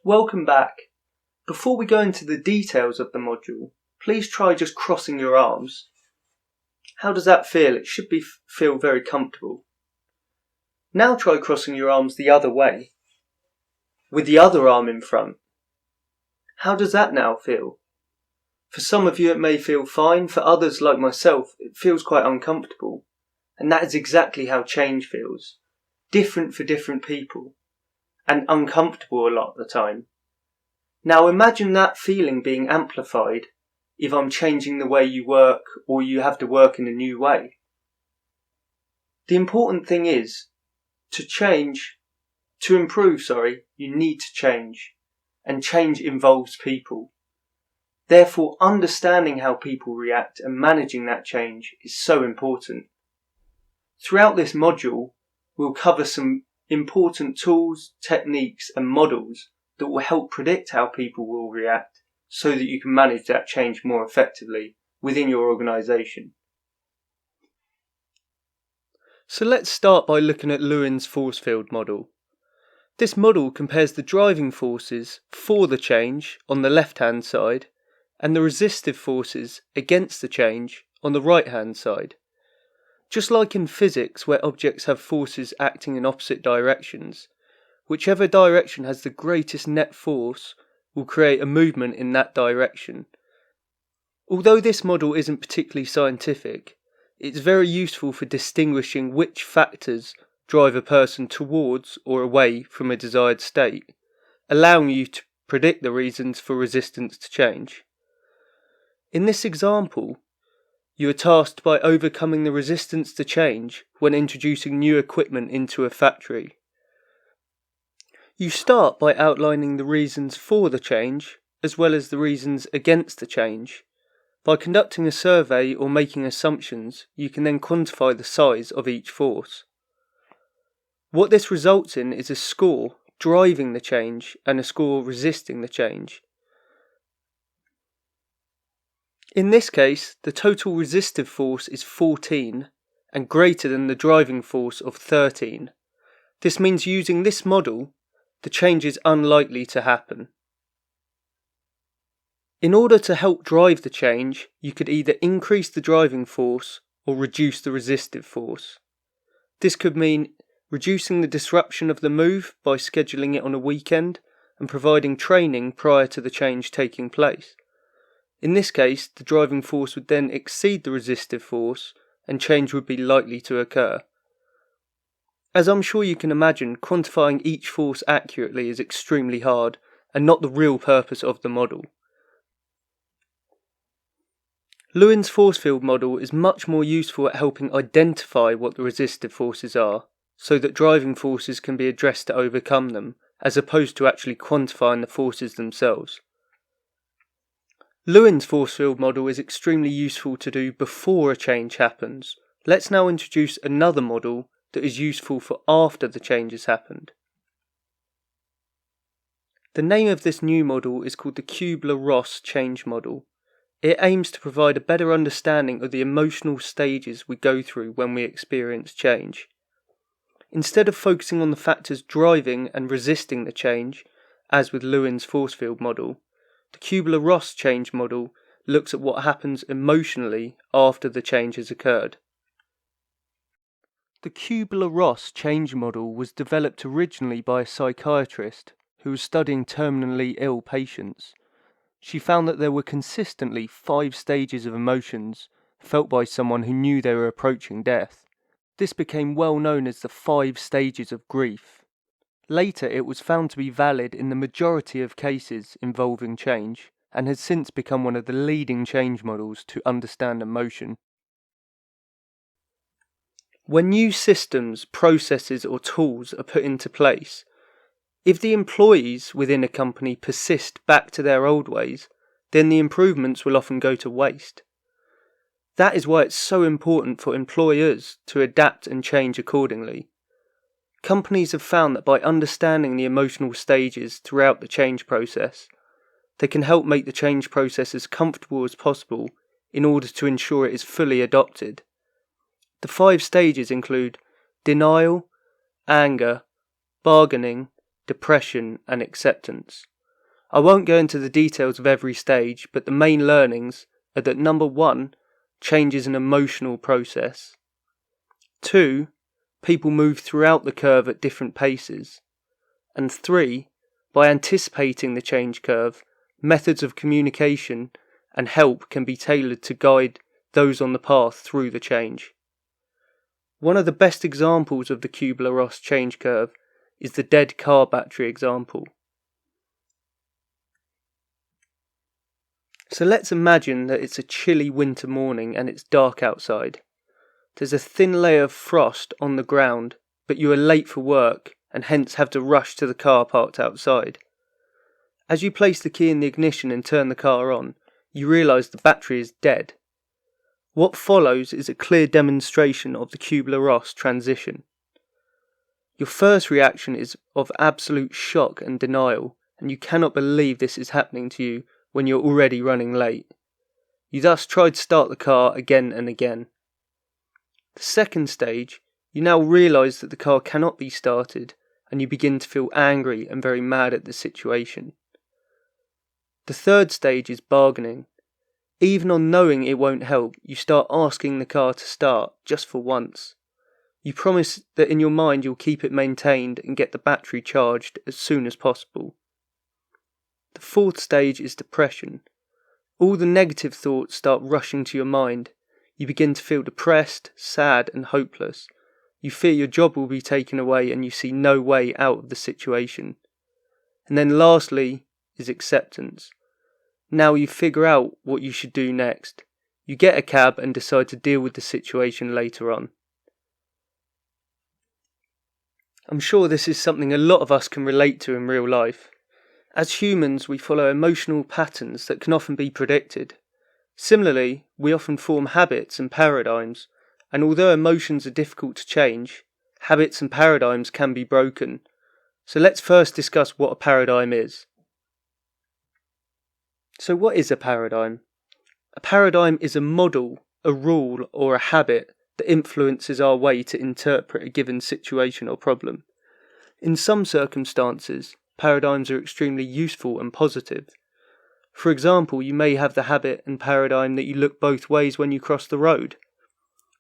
Welcome back. Before we go into the details of the module, please try just crossing your arms. How does that feel? It should feel very comfortable. Now try crossing your arms the other way, with the other arm in front. How does that now feel? For some of you it may feel fine, for others like myself it feels quite uncomfortable. And that is exactly how change feels. Different for different people. And uncomfortable a lot of the time. Now imagine that feeling being amplified if I'm changing the way you work or you have to work in a new way. The important thing is, to improve, you need to change. And change involves people. Therefore, understanding how people react and managing that change is so important. Throughout this module, we'll cover some important tools, techniques and models that will help predict how people will react so that you can manage that change more effectively within your organisation. So let's start by looking at Lewin's force field model. This model compares the driving forces for the change on the left-hand side and the resistive forces against the change on the right-hand side. Just like in physics, where objects have forces acting in opposite directions, whichever direction has the greatest net force will create a movement in that direction. Although this model isn't particularly scientific, it's very useful for distinguishing which factors drive a person towards or away from a desired state, allowing you to predict the reasons for resistance to change. In this example, you are tasked by overcoming the resistance to change when introducing new equipment into a factory. You start by outlining the reasons for the change, as well as the reasons against the change. By conducting a survey or making assumptions, you can then quantify the size of each force. What this results in is a score driving the change and a score resisting the change. In this case, the total resistive force is 14 and greater than the driving force of 13. This means using this model, the change is unlikely to happen. In order to help drive the change, you could either increase the driving force or reduce the resistive force. This could mean reducing the disruption of the move by scheduling it on a weekend and providing training prior to the change taking place. In this case, the driving force would then exceed the resistive force and change would be likely to occur. As I'm sure you can imagine, quantifying each force accurately is extremely hard and not the real purpose of the model. Lewin's force field model is much more useful at helping identify what the resistive forces are, so that driving forces can be addressed to overcome them, as opposed to actually quantifying the forces themselves. Lewin's force field model is extremely useful to do before a change happens. Let's now introduce another model that is useful for after the change has happened. The name of this new model is called the Kubler-Ross change model. It aims to provide a better understanding of the emotional stages we go through when we experience change. Instead of focusing on the factors driving and resisting the change, as with Lewin's force field model, the Kubler-Ross change model looks at what happens emotionally after the change has occurred. The Kubler-Ross change model was developed originally by a psychiatrist who was studying terminally ill patients. She found that there were consistently 5 stages of emotions felt by someone who knew they were approaching death. This became well known as the 5 stages of grief. Later, it was found to be valid in the majority of cases involving change, and has since become one of the leading change models to understand emotion. When new systems, processes, or tools are put into place, if the employees within a company persist back to their old ways, then the improvements will often go to waste. That is why it's so important for employers to adapt and change accordingly. Companies have found that by understanding the emotional stages throughout the change process, they can help make the change process as comfortable as possible in order to ensure it is fully adopted. The 5 stages include denial, anger, bargaining, depression, and acceptance. I won't go into the details of every stage, but the main learnings are that number 1, change is an emotional process. 2, people move throughout the curve at different paces. And 3, by anticipating the change curve, methods of communication and help can be tailored to guide those on the path through the change. One of the best examples of the Kubler-Ross change curve is the dead car battery example. So let's imagine that it's a chilly winter morning and it's dark outside. There's a thin layer of frost on the ground, but you are late for work and hence have to rush to the car parked outside. As you place the key in the ignition and turn the car on, you realise the battery is dead. What follows is a clear demonstration of the Kubler-Ross transition. Your first reaction is of absolute shock and denial, and you cannot believe this is happening to you when you're already running late. You thus try to start the car again and again. The second stage, you now realise that the car cannot be started, and you begin to feel angry and very mad at the situation. The third stage is bargaining. Even on knowing it won't help, you start asking the car to start, just for once. You promise that in your mind you'll keep it maintained and get the battery charged as soon as possible. The fourth stage is depression. All the negative thoughts start rushing to your mind. You begin to feel depressed, sad and hopeless. You fear your job will be taken away and you see no way out of the situation. And then lastly is acceptance. Now you figure out what you should do next. You get a cab and decide to deal with the situation later on. I'm sure this is something a lot of us can relate to in real life. As humans, we follow emotional patterns that can often be predicted. Similarly, we often form habits and paradigms, and although emotions are difficult to change, habits and paradigms can be broken. So let's first discuss what a paradigm is. So what is a paradigm? A paradigm is a model, a rule, or a habit that influences our way to interpret a given situation or problem. In some circumstances, paradigms are extremely useful and positive. For example, you may have the habit and paradigm that you look both ways when you cross the road.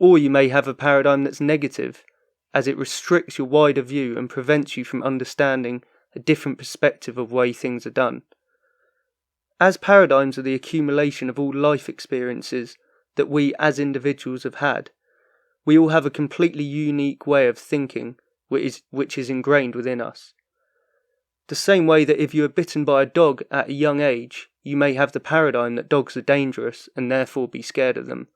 Or you may have a paradigm that's negative, as it restricts your wider view and prevents you from understanding a different perspective of way things are done. As paradigms are the accumulation of all life experiences that we as individuals have had, we all have a completely unique way of thinking which is ingrained within us. The same way that if you are bitten by a dog at a young age, you may have the paradigm that dogs are dangerous and therefore be scared of them.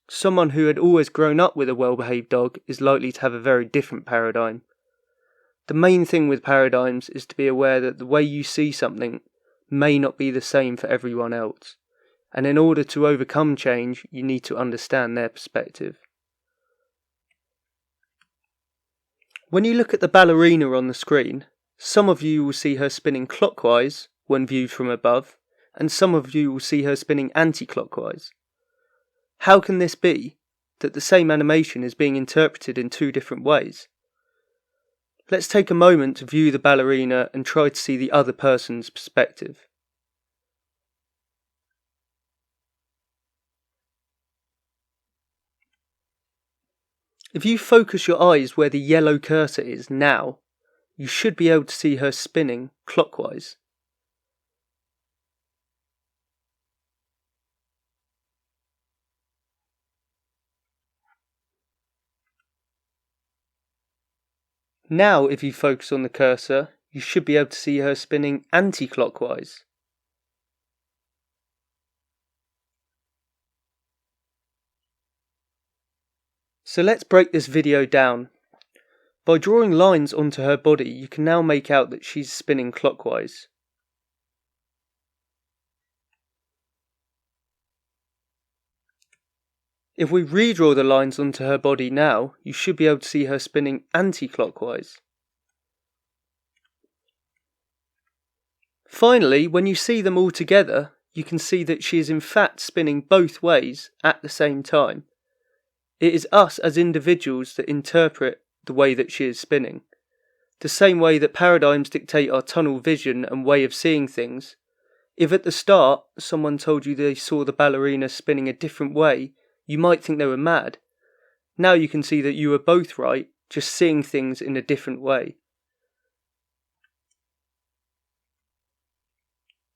Someone who had always grown up with a well-behaved dog is likely to have a very different paradigm. The main thing with paradigms is to be aware that the way you see something may not be the same for everyone else, and in order to overcome change, you need to understand their perspective. When you look at the ballerina on the screen, some of you will see her spinning clockwise when viewed from above, and some of you will see her spinning anti-clockwise. How can this be, that the same animation is being interpreted in two different ways? Let's take a moment to view the ballerina and try to see the other person's perspective. If you focus your eyes where the yellow cursor is now, you should be able to see her spinning clockwise. Now, if you focus on the cursor, you should be able to see her spinning anti-clockwise. So let's break this video down. By drawing lines onto her body, you can now make out that she's spinning clockwise. If we redraw the lines onto her body now, you should be able to see her spinning anti-clockwise. Finally, when you see them all together, you can see that she is in fact spinning both ways at the same time. It is us as individuals that interpret the way that she is spinning. The same way that paradigms dictate our tunnel vision and way of seeing things. If at the start someone told you they saw the ballerina spinning a different way, you might think they were mad. Now you can see that you were both right, just seeing things in a different way.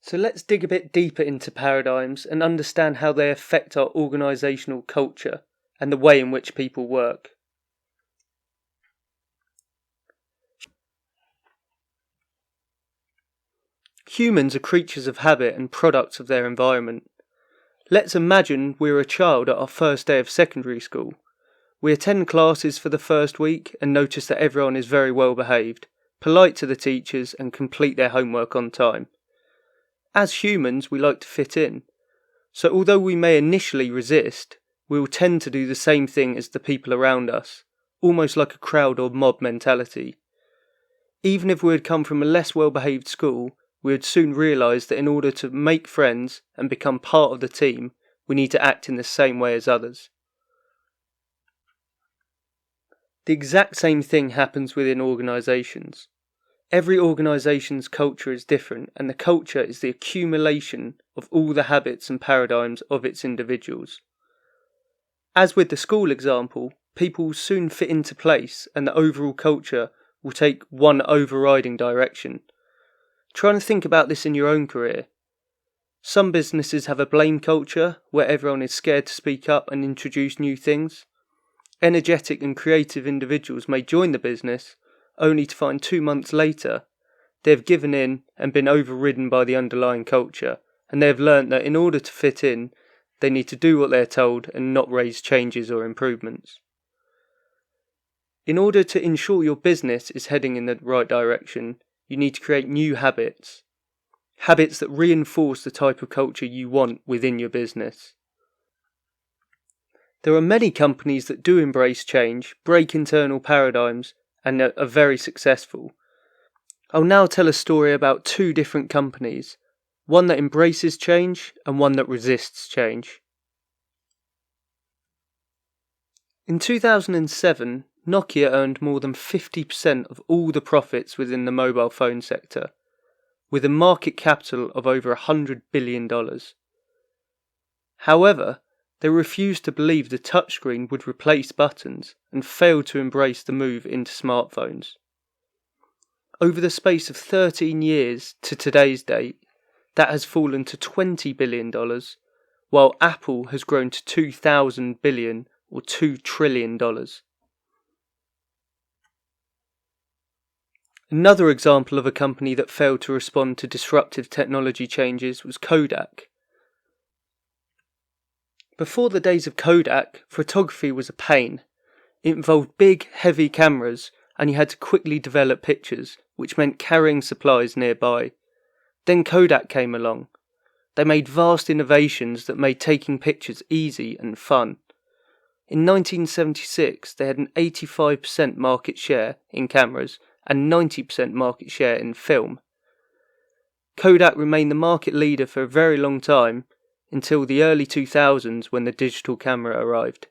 So let's dig a bit deeper into paradigms and understand how they affect our organisational culture and the way in which people work. Humans are creatures of habit and products of their environment. Let's imagine we're a child at our first day of secondary school. We attend classes for the first week and notice that everyone is very well behaved, polite to the teachers and complete their homework on time. As humans, we like to fit in. So although we may initially resist, we will tend to do the same thing as the people around us, almost like a crowd or mob mentality. Even if we had come from a less well-behaved school, we would soon realise that in order to make friends and become part of the team, we need to act in the same way as others. The exact same thing happens within organisations. Every organisation's culture is different, and the culture is the accumulation of all the habits and paradigms of its individuals. As with the school example, people will soon fit into place and the overall culture will take one overriding direction. Try and think about this in your own career. Some businesses have a blame culture where everyone is scared to speak up and introduce new things. Energetic and creative individuals may join the business only to find 2 months later they have given in and been overridden by the underlying culture, and they have learnt that in order to fit in, they need to do what they are told and not raise changes or improvements. In order to ensure your business is heading in the right direction, you need to create new habits. Habits that reinforce the type of culture you want within your business. There are many companies that do embrace change, break internal paradigms, and are very successful. I'll now tell a story about 2 different companies, one that embraces change and one that resists change. In 2007, Nokia earned more than 50% of all the profits within the mobile phone sector, with a market capital of over $100 billion. However, they refused to believe the touchscreen would replace buttons and failed to embrace the move into smartphones. Over the space of 13 years to today's date, that has fallen to $20 billion, while Apple has grown to $2,000 billion or $2 trillion. Another example of a company that failed to respond to disruptive technology changes was Kodak. Before the days of Kodak, photography was a pain. It involved big, heavy cameras, and you had to quickly develop pictures, which meant carrying supplies nearby. Then Kodak came along. They made vast innovations that made taking pictures easy and fun. In 1976, they had an 85% market share in cameras and 90% market share in film. Kodak remained the market leader for a very long time, until the early 2000s when the digital camera arrived.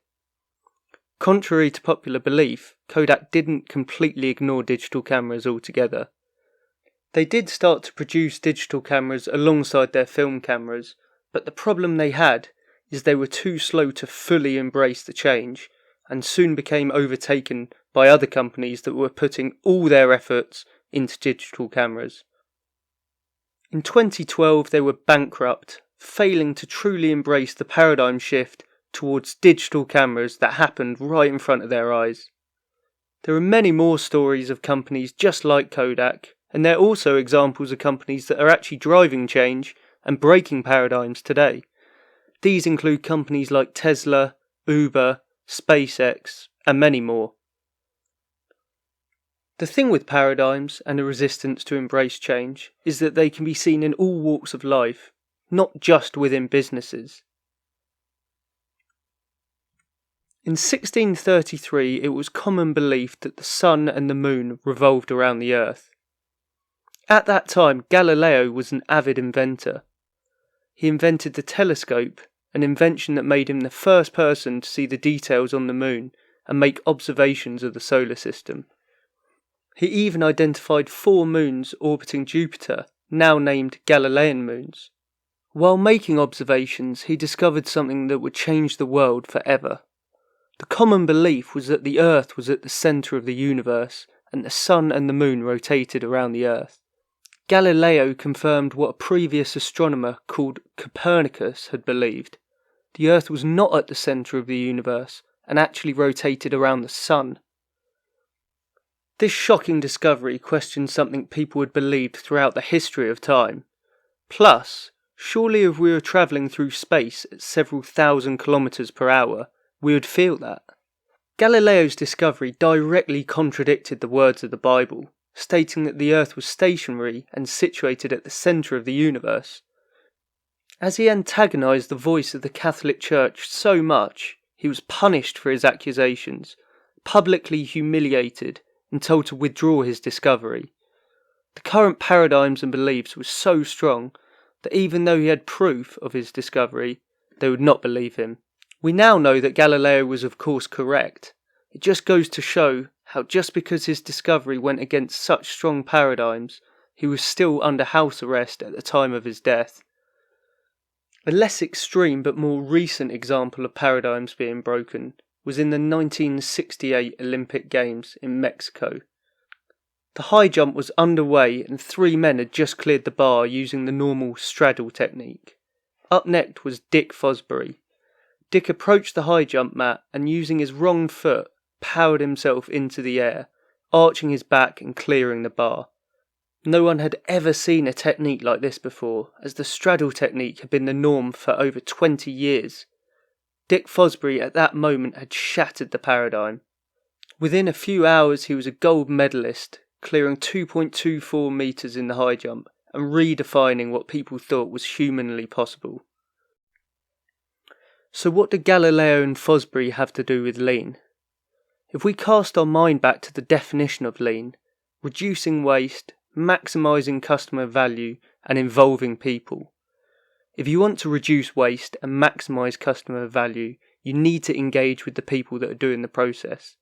Contrary to popular belief, Kodak didn't completely ignore digital cameras altogether. They did start to produce digital cameras alongside their film cameras, but the problem they had is they were too slow to fully embrace the change, and soon became overtaken by other companies that were putting all their efforts into digital cameras. In 2012 they were bankrupt, failing to truly embrace the paradigm shift towards digital cameras that happened right in front of their eyes. There are many more stories of companies just like Kodak, and there are also examples of companies that are actually driving change and breaking paradigms today. These include companies like Tesla, Uber, SpaceX, and many more. The thing with paradigms and a resistance to embrace change is that they can be seen in all walks of life, not just within businesses. In 1633, it was common belief that the sun and the moon revolved around the earth. At that time, Galileo was an avid inventor. He invented the telescope, an invention that made him the first person to see the details on the moon and make observations of the solar system. He even identified 4 moons orbiting Jupiter, now named Galilean moons. While making observations, he discovered something that would change the world forever. The common belief was that the Earth was at the centre of the universe and the Sun and the Moon rotated around the Earth. Galileo confirmed what a previous astronomer called Copernicus had believed. The Earth was not at the centre of the universe and actually rotated around the Sun. This shocking discovery questioned something people had believed throughout the history of time. Plus, surely if we were travelling through space at several thousand kilometres per hour, we would feel that. Galileo's discovery directly contradicted the words of the Bible, stating that the Earth was stationary and situated at the centre of the universe. As he antagonised the voice of the Catholic Church so much, he was punished for his accusations, publicly humiliated, and told to withdraw his discovery. The current paradigms and beliefs were so strong that even though he had proof of his discovery, they would not believe him. We now know that Galileo was of course correct. It just goes to show how just because his discovery went against such strong paradigms, he was still under house arrest at the time of his death. A less extreme but more recent example of paradigms being broken was in the 1968 Olympic Games in Mexico. The high jump was underway and 3 men had just cleared the bar using the normal straddle technique. Up next was Dick Fosbury. Dick approached the high jump mat and using his wrong foot powered himself into the air, arching his back and clearing the bar. No one had ever seen a technique like this before, as the straddle technique had been the norm for over 20 years. Dick Fosbury at that moment had shattered the paradigm. Within a few hours he was a gold medalist, clearing 2.24 metres in the high jump and redefining what people thought was humanly possible. So what did Galileo and Fosbury have to do with lean? If we cast our mind back to the definition of lean, reducing waste, maximising customer value and involving people. If you want to reduce waste and maximise customer value, you need to engage with the people that are doing the process.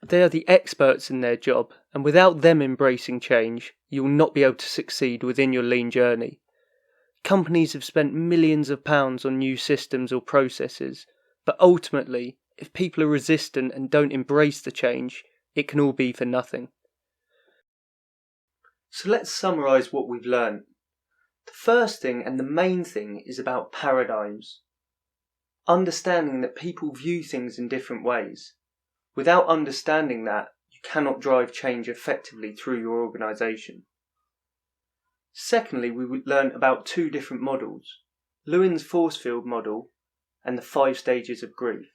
They are the experts in their job, and without them embracing change, you will not be able to succeed within your lean journey. Companies have spent millions of pounds on new systems or processes, but ultimately, if people are resistant and don't embrace the change, it can all be for nothing. So let's summarise what we've learned. The first thing and the main thing is about paradigms. Understanding that people view things in different ways. Without understanding that, you cannot drive change effectively through your organisation. Secondly, we would learn about 2 different models, Lewin's force field model and the 5 stages of grief.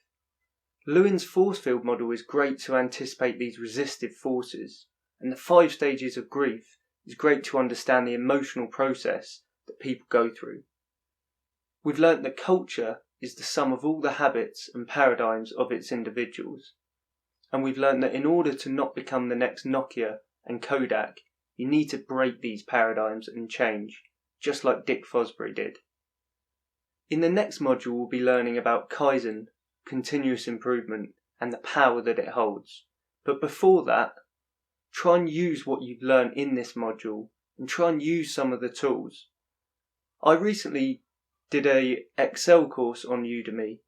Lewin's force field model is great to anticipate these resistive forces, and the 5 stages of grief is great to understand the emotional process that people go through. We've learnt that culture is the sum of all the habits and paradigms of its individuals. And we've learnt that in order to not become the next Nokia and Kodak, you need to break these paradigms and change, just like Dick Fosbury did. In the next module we'll be learning about Kaizen, continuous improvement, and the power that it holds. But before that, try and use what you've learned in this module and try and use some of the tools. I recently did a Excel course on Udemy,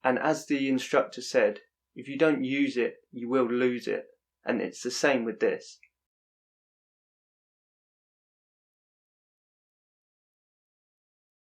and as the instructor said, if you don't use it, you will lose it, and it's the same with this.